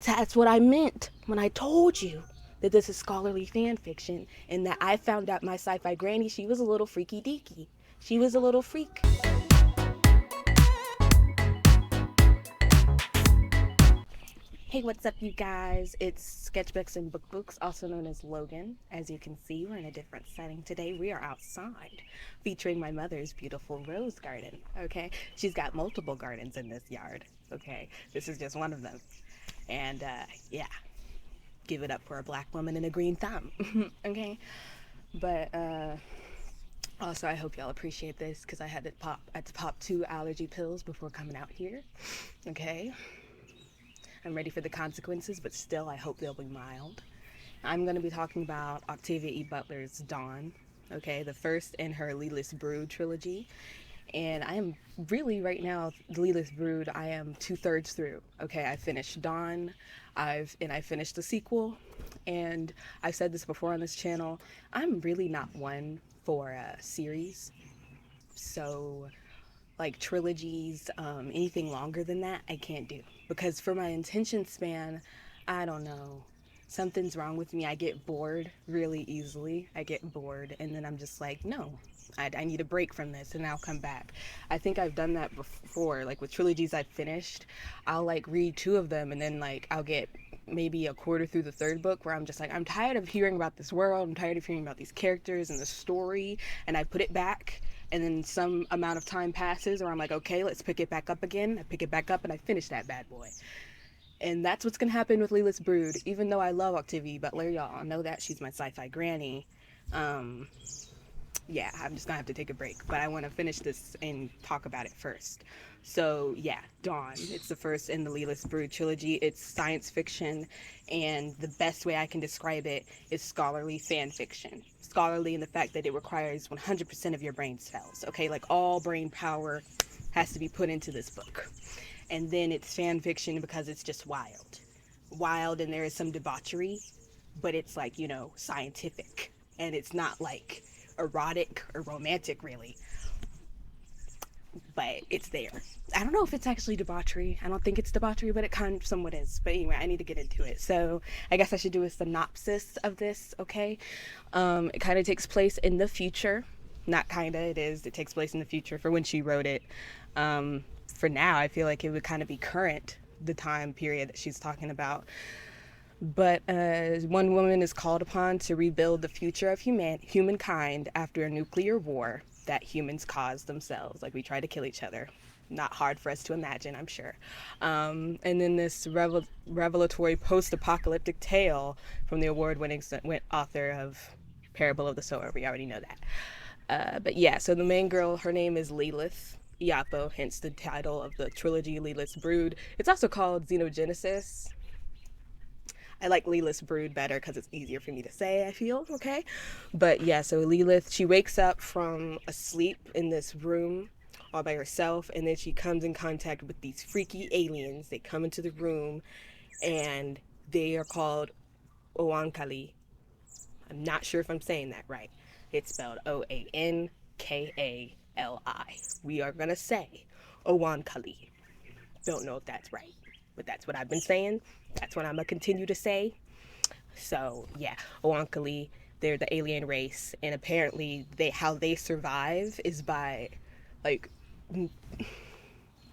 That's what I meant when I told you that this is scholarly fan fiction and that I found out my sci-fi granny, she was a little freaky deaky. She was a little freak. Hey, what's up, you guys? It's Sketchbooks and Bookbooks, also known as Logan. As you can see, we're in a different setting today. We are outside, featuring my mother's beautiful rose garden, okay? She's got multiple gardens in this yard, okay? This is just one of them. And, yeah, give it up for a black woman and a green thumb, okay? But, also, I hope y'all appreciate this because I had to pop 2 allergy pills before coming out here, okay? I'm ready for the consequences, but still, I hope they'll be mild. I'm going to be talking about Octavia E. Butler's Dawn, okay, the first in her Lilith Brood trilogy. And I am really, right now, Lilith Brood, I am 2/3 through. Okay, I finished Dawn, I finished the sequel, and I've said this before on this channel, I'm really not one for a series. So like trilogies, anything longer than that, I can't do. Because for my attention span, I don't know. Something's wrong with me. I get bored really easily. I get bored, and then I'm just like, no, I need a break from this, and I'll come back. I think I've done that before. Like with trilogies I've finished, I'll like read 2 of them, and then like I'll get maybe a quarter through the 3rd book where I'm just like, I'm tired of hearing about this world. I'm tired of hearing about these characters and the story, and I put it back, and then some amount of time passes or I'm like, okay, let's pick it back up again. I pick it back up and I finish that bad boy. And that's what's gonna happen with Lilith's Brood. Even though I love Octavia Butler, y'all know that she's my sci-fi granny. um yeah, I'm just gonna have to take a break, but I want to finish this and talk about it first. So yeah, Dawn, it's the first in the Lilith Brood trilogy. It's science fiction, and the best way I can describe it is scholarly fan fiction. Scholarly in the fact that it requires 100% of your brain cells, okay? Like all brain power has to be put into this book. And then it's fan fiction because it's just wild. Wild, and there is some debauchery, but it's like, scientific. And it's not like erotic or romantic, really, but it's there. I don't know if it's actually debauchery. I don't think it's debauchery, but it kind of somewhat is. But anyway, I need to get into it. So I guess I should do a synopsis of this, okay? It kind of takes place in the future. Not kind of, it is. It takes place in the future for when she wrote it. For now, I feel like it would kind of be current, the time period that she's talking about. But one woman is called upon to rebuild the future of humankind after a nuclear war that humans caused themselves. Like, we try to kill each other. Not hard for us to imagine, I'm sure. And then this revelatory post-apocalyptic tale from the award-winning author of Parable of the Sower. We already know that. But yeah, so the main girl, her name is Lilith Iapo, hence the title of the trilogy, Lilith's Brood. It's also called Xenogenesis. I like Lilith's Brood better because it's easier for me to say, I feel, okay? But yeah, so Lilith, she wakes up from a sleep in this room all by herself, and then she comes in contact with these freaky aliens. They come into the room, and they are called Oankali. I'm not sure if I'm saying that right. It's spelled Oankali. We are going to say Oankali. Don't know if that's right, but that's what I've been saying. That's what I'm gonna continue to say. So yeah, Oankali, they're the alien race, and apparently how they survive is by like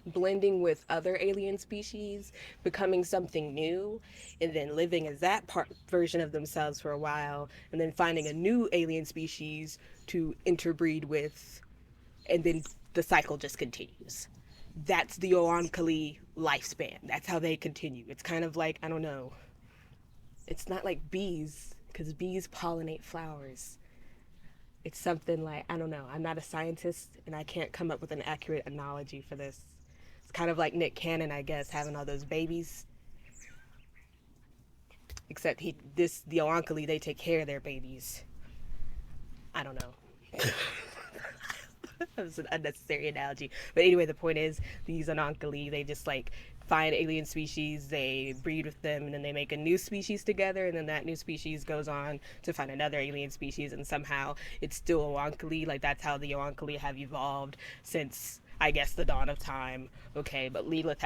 blending with other alien species, becoming something new, and then living as that version of themselves for a while, and then finding a new alien species to interbreed with, and then the cycle just continues. That's the Oankali lifespan. That's how they continue. It's kind of like, I don't know, it's not like bees, because bees pollinate flowers. It's something like, I don't know, I'm not a scientist and I can't come up with an accurate analogy for this. It's kind of like Nick Cannon, I guess, having all those babies. Except the Oankali, they take care of their babies. I don't know. That was an unnecessary analogy. But anyway, the point is, these Oankali, they just like find alien species, they breed with them, and then they make a new species together, and then that new species goes on to find another alien species, and somehow it's still Oankali. Like, that's how the Oankali have evolved since I guess, the dawn of time. Okay, but Lilith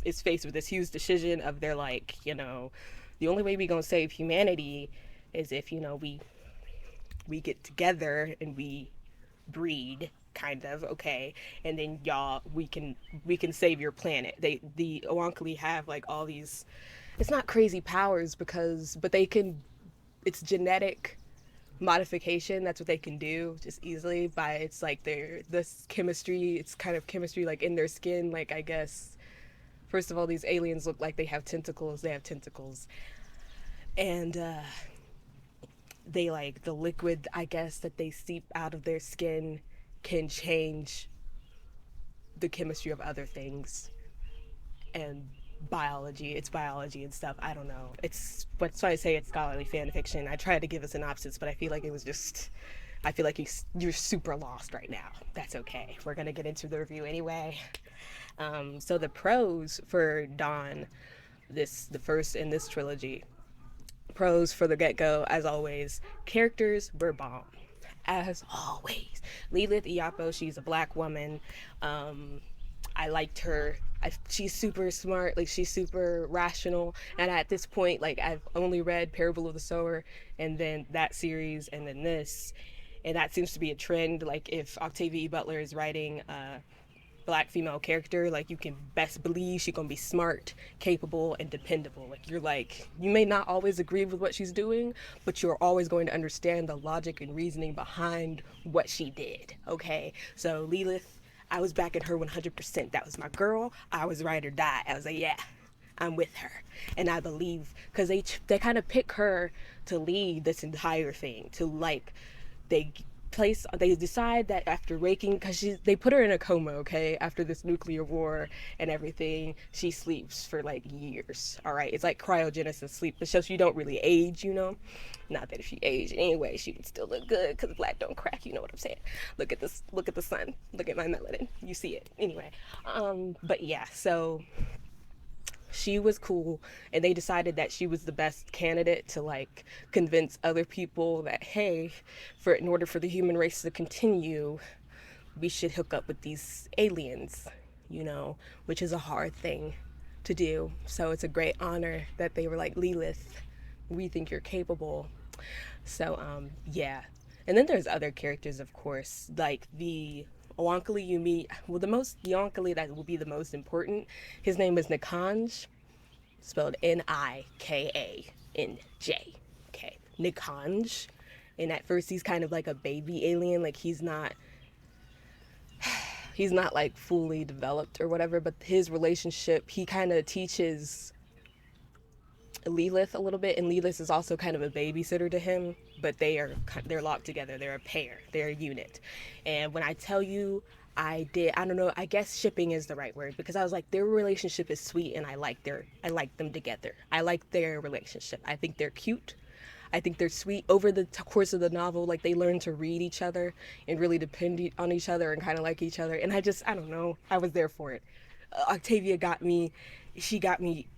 is faced with this huge decision of they're like, the only way we gonna save humanity is if, we get together and we breed, kind of, okay, and then y'all we can save your planet. The Oankali have like all these, it's not crazy powers, but they can, it's genetic modification. That's what they can do just easily by, it's like their this chemistry, it's kind of chemistry like in their skin. Like, I guess, first of all, these aliens look like they have tentacles. And they, like, the liquid, I guess, that they seep out of their skin can change the chemistry of other things. And it's biology and stuff. I don't know. That's why I say it's scholarly fan fiction. I tried to give a synopsis, but I feel like it was just, I feel like you're super lost right now. That's okay. We're gonna get into the review anyway. So the pros for Dawn, the first in this trilogy. Pros for the get-go, as always, characters were bomb. As always. Lilith Iyapo, she's a black woman. I liked her. She's super smart, like, she's super rational. And at this point, like, I've only read Parable of the Sower, and then that series, and then this. And that seems to be a trend. Like, if Octavia E. Butler is writing black female character, like, you can best believe she's gonna be smart, capable, and dependable. Like, you may not always agree with what she's doing, but you're always going to understand the logic and reasoning behind what she did. Okay, so Lilith, I was backing her 100%. That was my girl. I was ride or die. I was like, yeah, I'm with her. And I believe, because they kind of pick her to lead this entire thing, to, like, they decide that after raking, because they put her in a coma, okay, after this nuclear war and everything. She sleeps for like years. All right, it's like cryogenesis sleep. It's just you don't really age, not that if she aged anyway she would still look good, because black don't crack, you know what I'm saying. Look at the sun, look at my melanin, you see it anyway. But yeah, so she was cool, and they decided that she was the best candidate to, like, convince other people that, hey, in order for the human race to continue, we should hook up with these aliens, which is a hard thing to do. So it's a great honor that they were like, Lilith, we think you're capable. So yeah. And then there's other characters, of course, like the Oankali you meet. Well, the Oankali that will be the most important, his name is Nikanj, spelled Nikanj. Okay, Nikanj. And at first he's kind of like a baby alien, like he's not like fully developed or whatever, but his relationship, he kind of teaches Lilith a little bit, and Lilith is also kind of a babysitter to him, but they're locked together. They're a pair. They're a unit. And when I tell you, I don't know, I guess shipping is the right word, because I was like, their relationship is sweet, and I like them together. I like their relationship. I think they're cute. I think they're sweet. Over the course of the novel, like, they learn to read each other and really depend on each other and kind of like each other. And I don't know, I was there for it. Octavia got me, she got me,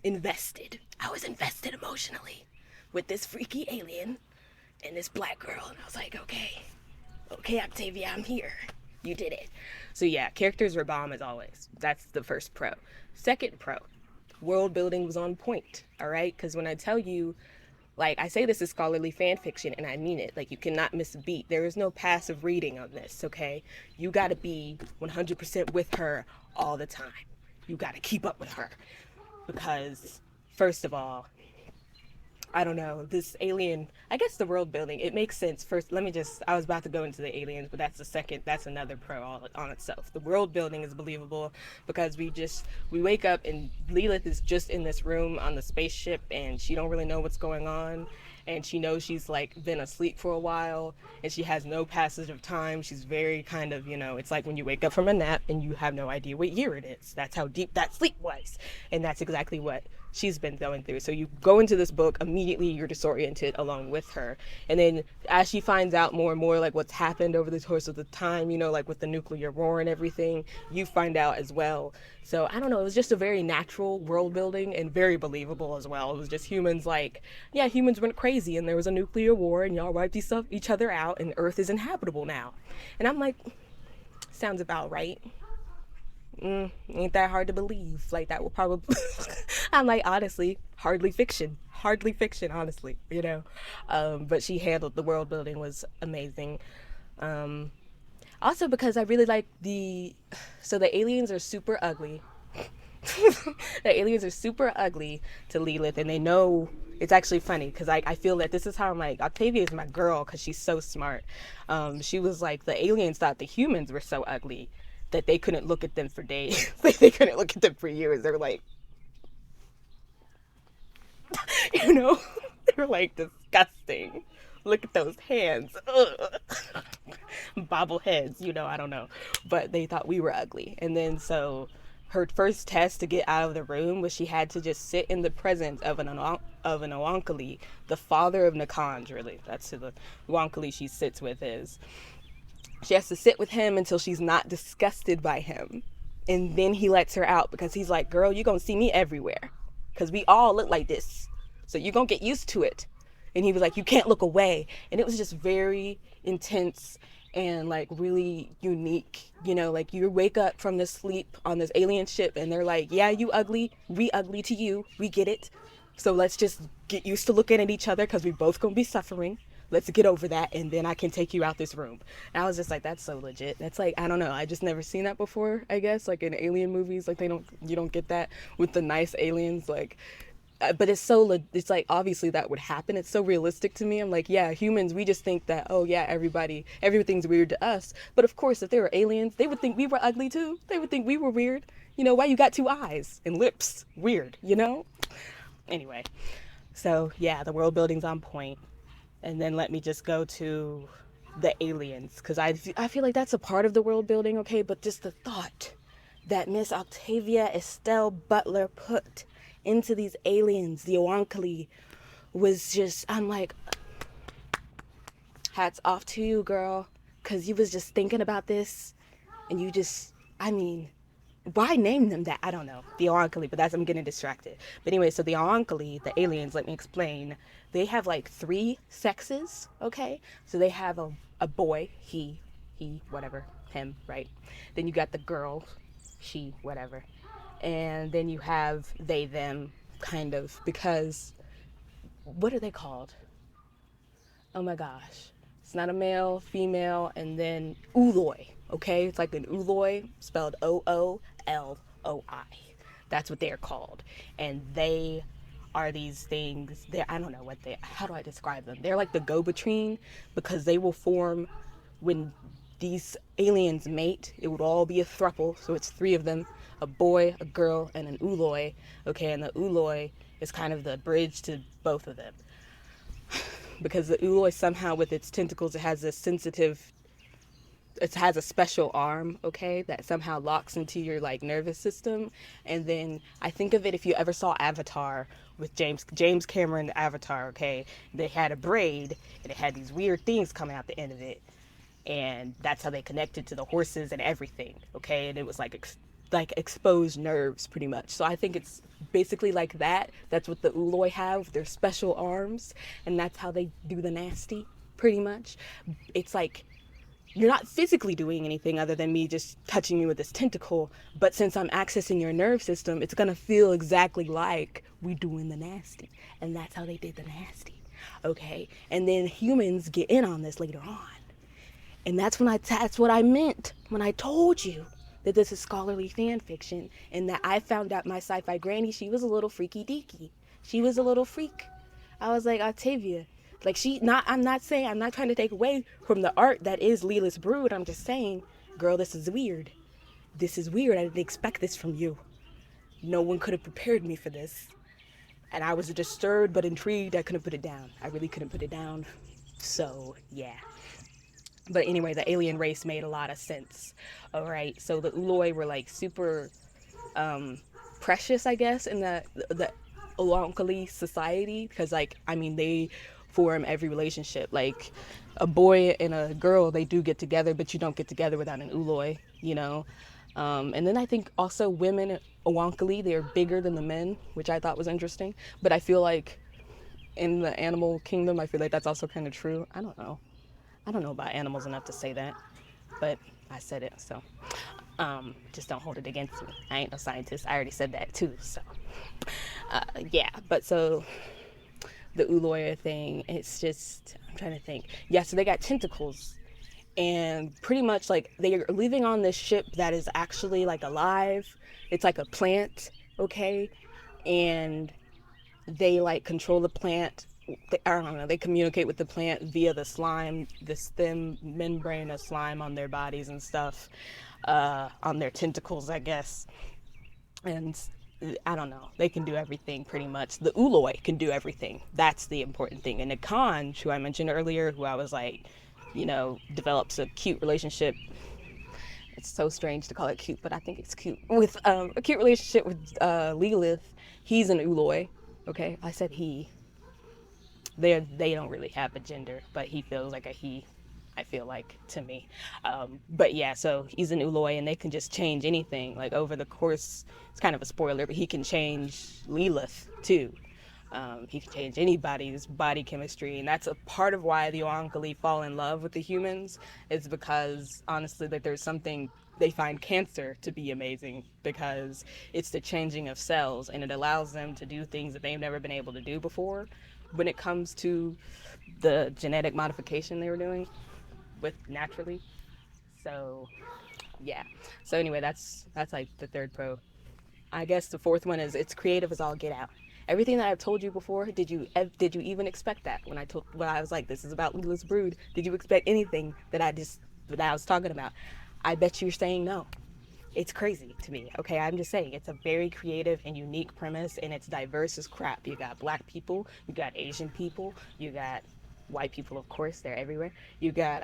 invested. I was invested emotionally with this freaky alien and this black girl, and I was like, okay, Octavia, I'm here. You did it. So yeah, characters were bomb as always. That's the first pro. Second pro, world building was on point. All right, because when I tell you, like, I say this is scholarly fan fiction, and I mean it. Like, you cannot miss a beat. There is no passive reading on this. Okay, you got to be 100% with her all the time. You got to keep up with her, because first of all, I don't know, this alien, I guess the world building, it makes sense. First, I was about to go into the aliens, but that's another pro all on itself. The world building is believable, because we wake up and Lilith is just in this room on the spaceship, and she don't really know what's going on. And she knows she's, like, been asleep for a while, and she has no passage of time. She's very kind of, it's like when you wake up from a nap and you have no idea what year it is. That's how deep that sleep was. And that's exactly what she's been going through. So you go into this book, immediately you're disoriented along with her. And then as she finds out more and more, like, what's happened over the course of the time, like with the nuclear war and everything, you find out as well. So I don't know, it was just a very natural world building and very believable as well. It was just humans, like, yeah, humans went crazy and there was a nuclear war and y'all wiped each other out and Earth is inhabitable now. And I'm like, Sounds about right. Ain't that hard to believe? Like that will probably. I'm like, honestly, hardly fiction, honestly, you know. But she handled the world building was amazing. Um, Also because I really like so the aliens are super ugly. The aliens are super ugly to Lilith, and they know it's actually funny because I feel that this is how I'm like, Octavia is my girl because she's so smart. She was like, the aliens thought the humans were so ugly that they couldn't look at them for days. Like, they couldn't look at them for years. They were like, you know, they were like disgusting. Look at those hands. Ugh. Bobbleheads, you know, I don't know. But they thought we were ugly. And then so her first test to get out of the room was she had to just sit in the presence of an Oankali, the father of Nakans, really. That's who the Oankali she sits with is. She has to sit with him until she's not disgusted by him. And then he lets her out because he's like, girl, you're going to see me everywhere. Because we all look like this. So you're going to get used to it. And he was like, you can't look away. And it was just very intense and like really unique. You know, like you wake up from this sleep on this alien ship and they're like, yeah, you ugly. We ugly to you. We get it. So let's just get used to looking at each other because we both going to be suffering. Let's get over that, and then I can take you out this room. And I was just like, that's so legit. That's like, I don't know, I just never seen that before, I guess, like in alien movies. Like you don't get that with the nice aliens, like, but it's it's like, obviously that would happen. It's so realistic to me. I'm like, yeah, humans, we just think that, oh yeah, everything's weird to us. But of course, if they were aliens, they would think we were ugly too. They would think we were weird. You know, why you got two eyes and lips? Weird, you know? Anyway, so yeah, the world building's on point. And then let me just go to the aliens, because I feel like that's a part of the world building, okay? But just the thought that Miss Octavia Estelle Butler put into these aliens, the Oankali, was just, I'm like, hats off to you, girl, because you was just thinking about this, and you just, I mean, why name them that? I don't know. The Oankali, but I'm getting distracted. But anyway, so the Oankali, the aliens, let me explain. They have like 3 sexes, okay? So they have a boy, he, whatever, him, right? Then you got the girl, she, whatever. And then you have they, them, kind of, because, what are they called? Oh my gosh. It's not a male, female, and then Ooloi, okay? It's like an Ooloi, spelled Ooloi. That's what they're called. And they are these things, I don't know how do I describe them? They're like the go-between, because they will form when these aliens mate. It would all be a throuple, so it's 3 of them, a boy, a girl, and an Ooloi, okay? And the Ooloi is kind of the bridge to both of them. Because the Ooloi somehow, with its tentacles, it has a special arm, okay, that somehow locks into your like nervous system. And then I think of it, if you ever saw Avatar with James Cameron, Avatar, okay, they had a braid and it had these weird things coming out the end of it, and that's how they connected to the horses and everything, okay, and it was like exposed nerves pretty much. So I think it's basically like that. That's what the Ooloi have, their special arms, and that's how they do the nasty, pretty much. It's like, you're not physically doing anything other than me just touching you with this tentacle, but since I'm accessing your nerve system, it's gonna feel exactly like we doing the nasty, and that's how they did the nasty, okay? And then humans get in on this later on, and that's what I meant when I told you that this is scholarly fan fiction, and that I found out my sci-fi granny, she was a little freaky deaky. She was a little freak. I was like, Octavia, like I'm not trying to take away from the art that is Lilith's Brood. I'm just saying, girl, this is weird. This is weird. I didn't expect this from you. No one could have prepared me for this. And I was disturbed but intrigued. I couldn't put it down. I really couldn't put it down. So, yeah. But anyway, the alien race made a lot of sense. All right, so the Ooloi were like super precious, I guess, in the Oankali society, because like, I mean, they form every relationship. Like a boy and a girl, they do get together, but you don't get together without an Ooloi, you know. And then I think also women Oankali, they're bigger than the men, which I thought was interesting. But I feel like in the animal kingdom, I feel like that's also kind of true. I don't know about animals enough to say that. but I said it, so just don't hold it against me. I ain't no scientist. I already said that too. So yeah, but so the Uloya thing, it's just, I'm trying to think. Yeah, so they got tentacles, and pretty much like they are living on this ship that is actually like alive. It's like a plant, okay, and they like control the plant. I don't know, they communicate with the plant via the slime, this thin membrane of slime on their bodies and stuff, on their tentacles, I guess. And I don't know, they can do everything pretty much. The Uloi can do everything. That's the important thing. And the Khan, who I mentioned earlier, who I was like, develops a cute relationship. It's so strange to call it cute, but I think it's cute. With a cute relationship with Lilith. He's an Uloi. Okay, I said he. They don't really have a gender, but he feels like a he. I feel like, to me. But yeah, so he's an Uloi, and they can just change anything. Like over the course, it's kind of a spoiler, but he can change Lilith too. He can change anybody's body chemistry, and that's a part of why the Oankali fall in love with the humans, is because honestly, that there's something, they find cancer to be amazing because it's the changing of cells, and it allows them to do things that they've never been able to do before when it comes to the genetic modification they were doing with naturally. So yeah. So anyway, that's like the third pro. I guess the fourth one is it's creative as all get out. Everything that I've told you before, did you even expect that when I was like, this is about Lilith's brood? Did you expect anything that I was talking about? I bet you're saying no. It's crazy to me. Okay, I'm just saying it's a very creative and unique premise, and it's diverse as crap. You got black people, you got Asian people, you got white people, of course, they're everywhere. You got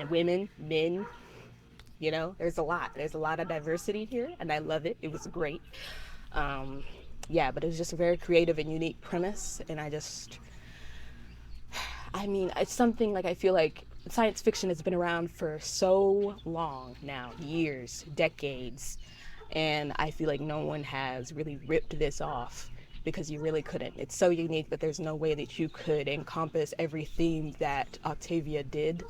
women, men. There's a lot of diversity here, and I love it. It was great. Yeah, but it was just a very creative and unique premise, and it's something like, I feel like science fiction has been around for so long now, years, decades, and I feel like no one has really ripped this off, because you really couldn't. It's so unique that there's no way that you could encompass every theme that Octavia did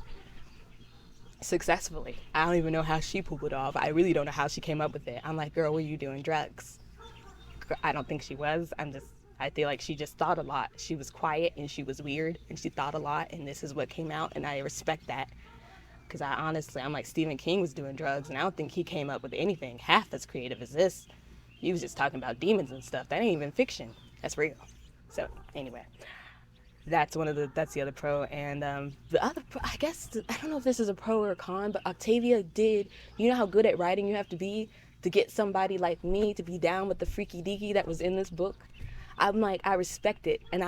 successfully. I don't even know how she pulled it off. I really don't know how she came up with it. I'm like, girl, were you doing drugs? I don't think she was. I feel like she just thought a lot. She was quiet and she was weird and she thought a lot, and this is what came out, and I respect that. Because I'm like, Stephen King was doing drugs, and I don't think he came up with anything half as creative as this. He was just talking about demons and stuff. That ain't even fiction. That's real. So anyway, that's the other pro. And the other pro, I guess, I don't know if this is a pro or a con, but Octavia did, you know how good at writing you have to be to get somebody like me to be down with the freaky deaky that was in this book? I'm like, I respect it, and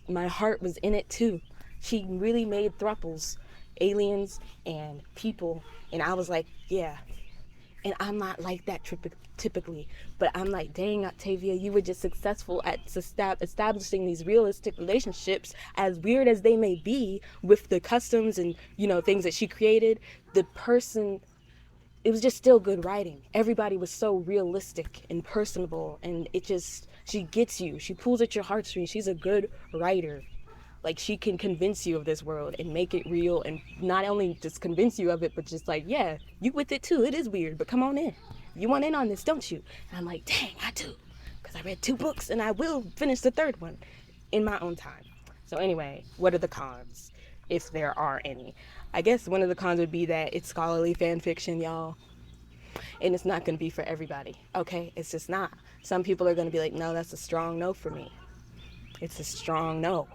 my heart was in it too. She really made thruples, aliens and people, and I was like, yeah. And I'm not like that typically, but I'm like, dang, Octavia, you were just successful at establishing these realistic relationships, as weird as they may be, with the customs and things that she created. The person, it was just still good writing. Everybody was so realistic and personable, and she gets you. She pulls at your heartstrings. She's a good writer. Like, she can convince you of this world and make it real, and not only just convince you of it, but just like, yeah, you with it too. It is weird, but come on in. You want in on this, don't you? And I'm like, dang, I do. Because I read 2 books, and I will finish the 3rd one in my own time. So anyway, what are the cons, if there are any? I guess one of the cons would be that it's scholarly fan fiction, y'all. And it's not going to be for everybody, okay? It's just not. Some people are going to be like, no, that's a strong no for me. It's a strong no.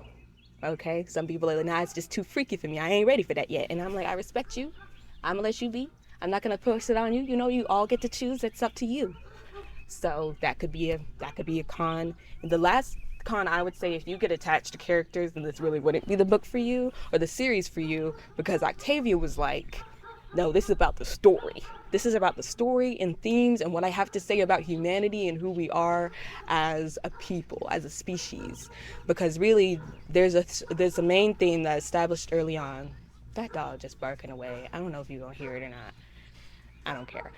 Okay, some people are like, nah, it's just too freaky for me. I ain't ready for that yet. And I'm like, I respect you. I'm gonna let you be. I'm not gonna push it on you. You all get to choose. It's up to you. So that could be a con. And the last con, I would say, if you get attached to characters, then this really wouldn't be the book for you or the series for you, because Octavia was like, no, this is about the story. This is about the story and themes and what I have to say about humanity and who we are as a people, as a species. Because really, there's a main theme that established early on. That dog just barking away. I don't know if you're gonna hear it or not. I don't care.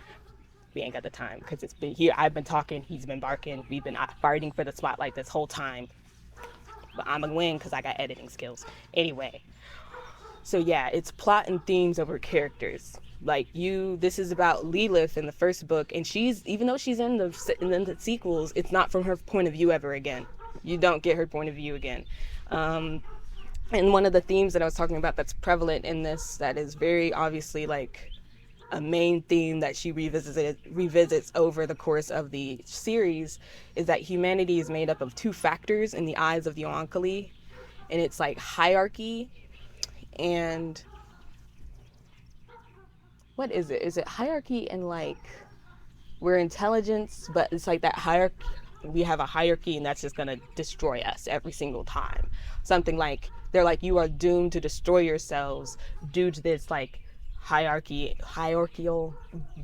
We ain't got the time, because it's been here. I've been talking, he's been barking. We've been fighting for the spotlight this whole time. But I'm gonna win because I got editing skills. Anyway. So yeah, it's plot and themes over characters. Like, this is about Lilith in the first book, and even though she's in the sequels, it's not from her point of view ever again. You don't get her point of view again. And one of the themes that I was talking about that's prevalent in this, that is very obviously like a main theme that she revisits over the course of the series, is that humanity is made up of two factors in the eyes of the Oankali, and it's like hierarchy and what is it? Is it hierarchy and like we're intelligence, but it's like that hierarchy. We have a hierarchy, and that's just gonna destroy us every single time. Something like they're like, you are doomed to destroy yourselves due to this like hierarchical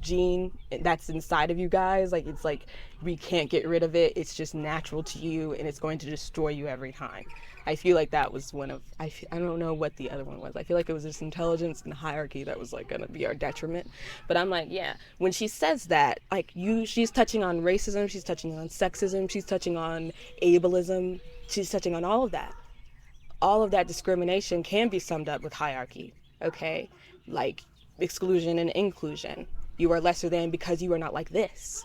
gene that's inside of you guys. Like, it's like we can't get rid of it. It's just natural to you, and it's going to destroy you every time. I feel like that was one of, I don't know what the other one was. I feel like it was just intelligence and hierarchy that was like gonna be our detriment. But I'm like, yeah, when she says that, like, she's touching on racism, she's touching on sexism, she's touching on ableism, she's touching on all of that. All of that discrimination can be summed up with hierarchy, okay? Like exclusion and inclusion. You are lesser than because you are not like this.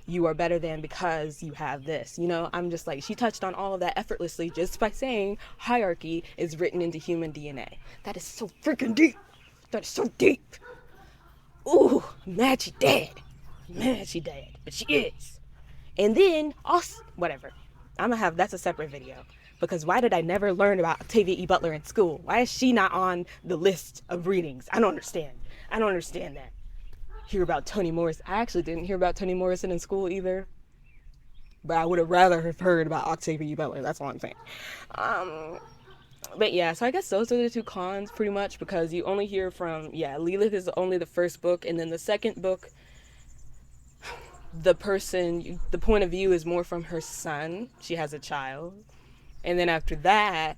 You are better than because you have this. You know, I'm just like, she touched on all of that effortlessly just by saying hierarchy is written into human DNA. That is so freaking deep. That is so deep. Ooh, I'm mad she dead. But she is. And then, also, whatever. That's a separate video. Because why did I never learn about Octavia E. Butler in school? Why is she not on the list of readings? I don't understand that. Hear about Toni Morrison. I actually didn't hear about Toni Morrison in school either. But I would have rather have heard about Octavia E. Butler. That's all I'm saying. But yeah, so I guess those are the two cons pretty much, because you only hear from, Lilith is only the first book, and then the second book, the point of view is more from her son. She has a child. And then after that,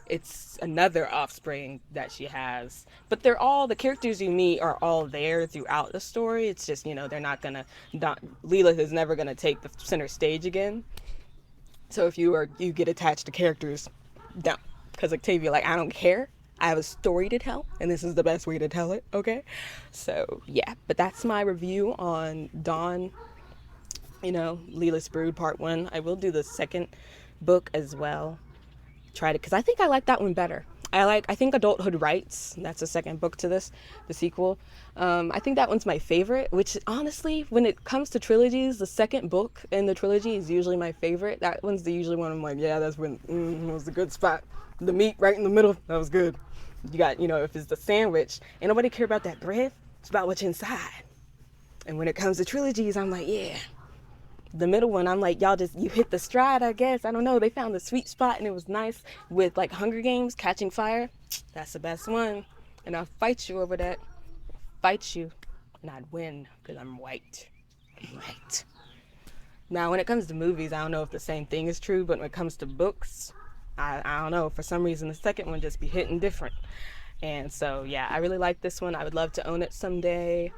it's another offspring that she has. But the characters you meet are all there throughout the story. It's just, they're not gonna, Lilith is never gonna take the center stage again. So if you get attached to characters, don't. Because Octavia, like, I don't care. I have a story to tell, and this is the best way to tell it, okay? So, yeah. But that's my review on Dawn, Lilith's Brood Part 1. I will do the second book as well. Because I think I like that one better. I think Adulthood Rights, that's the second book to this, the sequel. I think that one's my favorite, which honestly, when it comes to trilogies, the second book in the trilogy is usually my favorite. That one's usually one I'm like, yeah, that's when it was a good spot. The meat right in the middle, that was good. You got, if it's the sandwich, ain't nobody care about that bread. It's about what's inside. And when it comes to trilogies, I'm like, yeah. The middle one, I'm like, you hit the stride, I guess. I don't know. They found the sweet spot, and it was nice with like Hunger Games, Catching Fire. That's the best one. And I'll fight you over that. Fight you, and I'd win because I'm white. Now, when it comes to movies, I don't know if the same thing is true, but when it comes to books, I don't know. For some reason, the second one just be hitting different. And so, yeah, I really like this one. I would love to own it someday.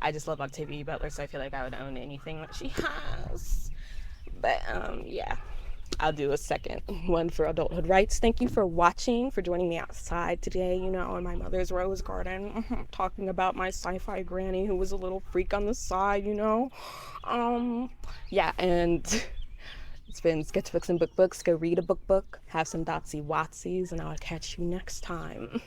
I just love Octavia E. Butler, so I feel like I would own anything that she has. But, yeah, I'll do a second one for Adulthood Rights. Thank you for watching, for joining me outside today, in my mother's rose garden, talking about my sci-fi granny who was a little freak on the side, Yeah, and it's been Sketchbooks and Book Books. Go read a book, have some dotsy watsies, and I'll catch you next time.